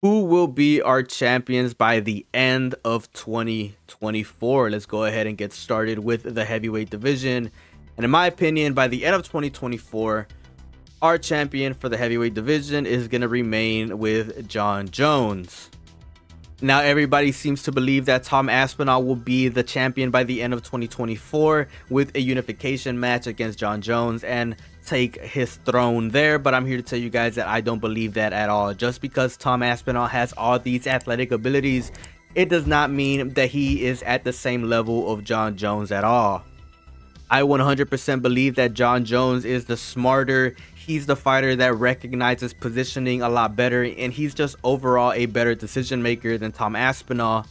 Who will be our champions by the end of 2024? Let's go ahead and get started with the heavyweight division. And in my opinion, by the end of 2024, our champion for the heavyweight division is going to remain with Jon Jones. Now, everybody seems to believe that Tom Aspinall will be the champion by the end of 2024 with a unification match against Jon Jones and take his throne there. But I'm here to tell you guys that I don't believe that at all. Just because Tom Aspinall has all these athletic abilities, it does not mean that he is at the same level of Jon Jones at all. I 100% believe that Jon Jones is the smarter. He's the fighter that recognizes positioning a lot better, and he's just overall a better decision maker than Tom Aspinall.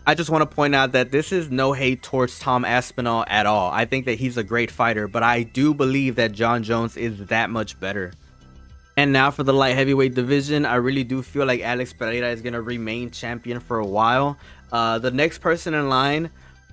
I just want to point out that this is no hate towards Tom Aspinall at all. I think that he's a great fighter, but I do believe that Jon Jones is that much better. And now for the light heavyweight division, I really do feel like Alex Pereira is going to remain champion for a while. The next person in line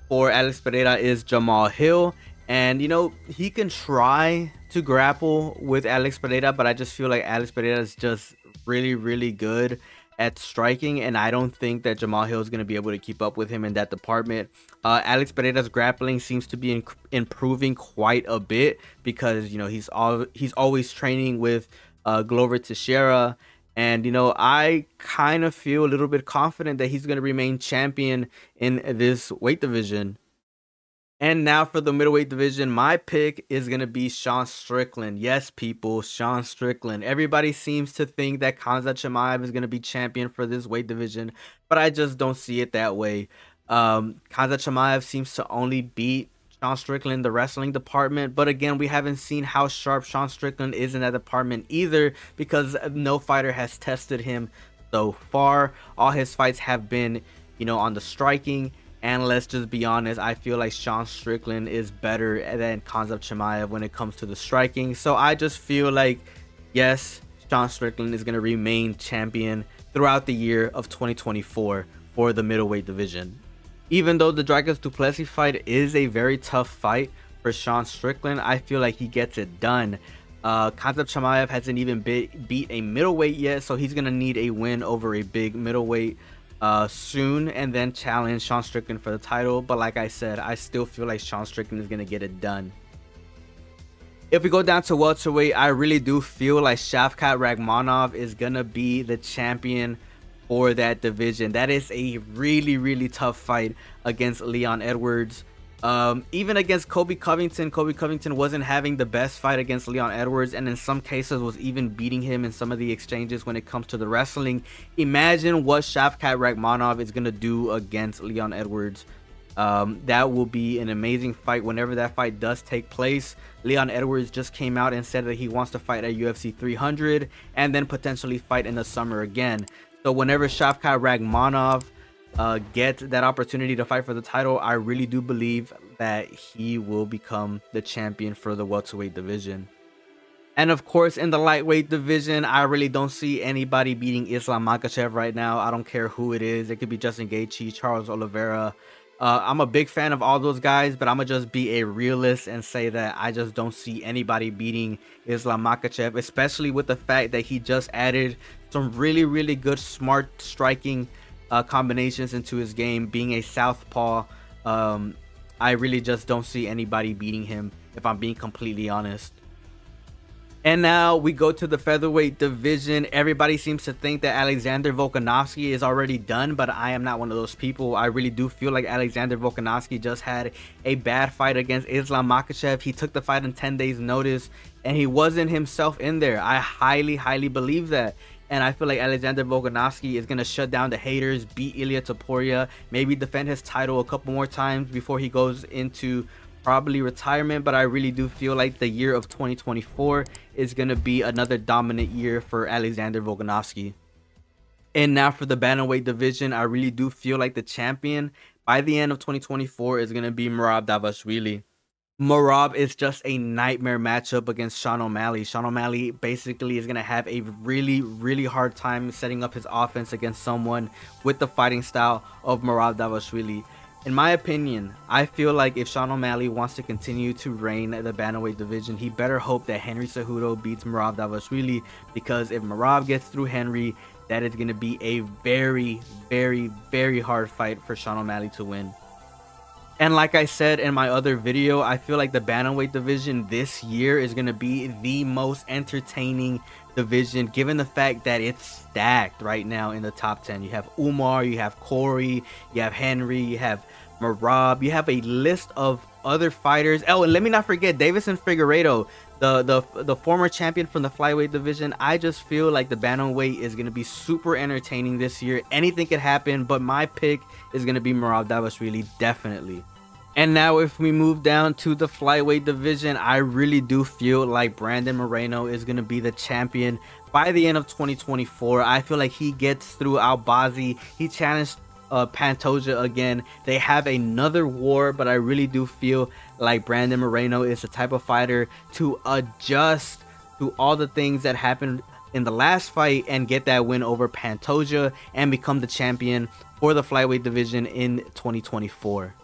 for Alex Pereira is Jamal Hill, and you know, he can try to grapple with Alex Pereira, but I just feel like Alex Pereira is just really good at striking, and I don't think that Jamal Hill is going to be able to keep up with him in that department. Alex Pereira's grappling seems to be improving quite a bit because, you know, he's always training with Glover Teixeira. And, you know, I kind of feel a little bit confident that he's going to remain champion in this weight division. And now for the middleweight division, my pick is going to be Sean Strickland. Yes, people, Sean Strickland. Everybody seems to think that Khamzat Chimaev is going to be champion for this weight division, but I just don't see it that way. Khamzat Chimaev seems to only beat Sean Strickland in the wrestling department, but again, we haven't seen how sharp Sean Strickland is in that department either, because no fighter has tested him so far. All his fights have been, you know, on the striking. And let's just be honest, I feel like Sean Strickland is better than Khamzat Chimaev when it comes to the striking. So I just feel like, yes, Sean Strickland is going to remain champion throughout the year of 2024 for the middleweight division. Even though the Dricus du Plessis fight is a very tough fight for Sean Strickland, I feel like he gets it done. Khamzat Chimaev hasn't even beat a middleweight yet, so he's going to need a win over a big middleweight soon, and then challenge Sean Strickland for the title. But like I said, I still feel like Sean Strickland is going to get it done. If we go down to welterweight, I really do feel like Shavkat Rakhmonov is going to be the champion for that division. That is a really tough fight against Leon Edwards. Even against Kobe Covington wasn't having the best fight against Leon Edwards, and in some cases was even beating him in some of the exchanges when it comes to the wrestling. Imagine what Shavkat Rakhmonov is going to do against Leon Edwards. That will be an amazing fight whenever that fight does take place. Leon Edwards just came out and said that he wants to fight at UFC 300 and then potentially fight in the summer again. So whenever Shavkat Rakhmonov get that opportunity to fight for the title, I really do believe that he will become the champion for the welterweight division. And of course, in the lightweight division, I really don't see anybody beating Islam Makhachev right now. I don't care who it is. It could be Justin Gaethje, Charles Oliveira. I'm a big fan of all those guys, but I'm gonna just be a realist and say that I just don't see anybody beating Islam Makhachev, especially with the fact that he just added some really good smart striking combinations into his game, being a southpaw. I really just don't see anybody beating him, if I'm being completely honest. And now we go to the featherweight division. Everybody seems to think that Alexander Volkanovski is already done, but I am not one of those people. I really do feel like Alexander Volkanovski just had a bad fight against Islam Makhachev. He took the fight in 10 days notice, and he wasn't himself in there. I highly believe that. And I feel like Alexander Volkanovski is going to shut down the haters, beat Ilia Topuria, maybe defend his title a couple more times before he goes into probably retirement. But I really do feel like the year of 2024 is going to be another dominant year for Alexander Volkanovski. And now for the bantamweight division, I really do feel like the champion by the end of 2024 is going to be Merab Dvalishvili. Merab is just a nightmare matchup against Sean O'Malley. Sean O'Malley basically is going to have a really hard time setting up his offense against someone with the fighting style of Merab Dvalishvili. In my opinion, I feel like if Sean O'Malley wants to continue to reign the bantamweight division, he better hope that Henry Cejudo beats Merab Dvalishvili, because if Merab gets through Henry, that is going to be a very, very, very hard fight for Sean O'Malley to win. And like I said in my other video, I feel like the bantamweight division this year is going to be the most entertaining division, given the fact that it's stacked right now in the top 10. You have Umar, you have Corey, you have Henry, you have Merab, you have a list of other fighters. Oh, and let me not forget Davison Figueiredo, the former champion from the flyweight division. I just feel like the bantamweight is going to be super entertaining this year. Anything could happen, but my pick is going to be Merab Dvalishvili, definitely. And now if we move down to the flyweight division, I really do feel like Brandon Moreno is going to be the champion by the end of 2024. I feel like he gets through Albazi. He challenged Pantoja again. They have another war, but I really do feel like Brandon Moreno is the type of fighter to adjust to all the things that happened in the last fight and get that win over Pantoja and become the champion for the flyweight division in 2024.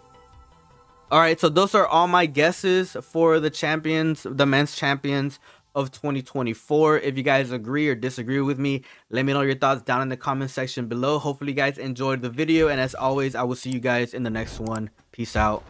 All right, so those are all my guesses for the champions, the men's champions of 2024. If you guys agree or disagree with me, let me know your thoughts down in the comment section below. Hopefully you guys enjoyed the video, and as always, I will see you guys in the next one. Peace out.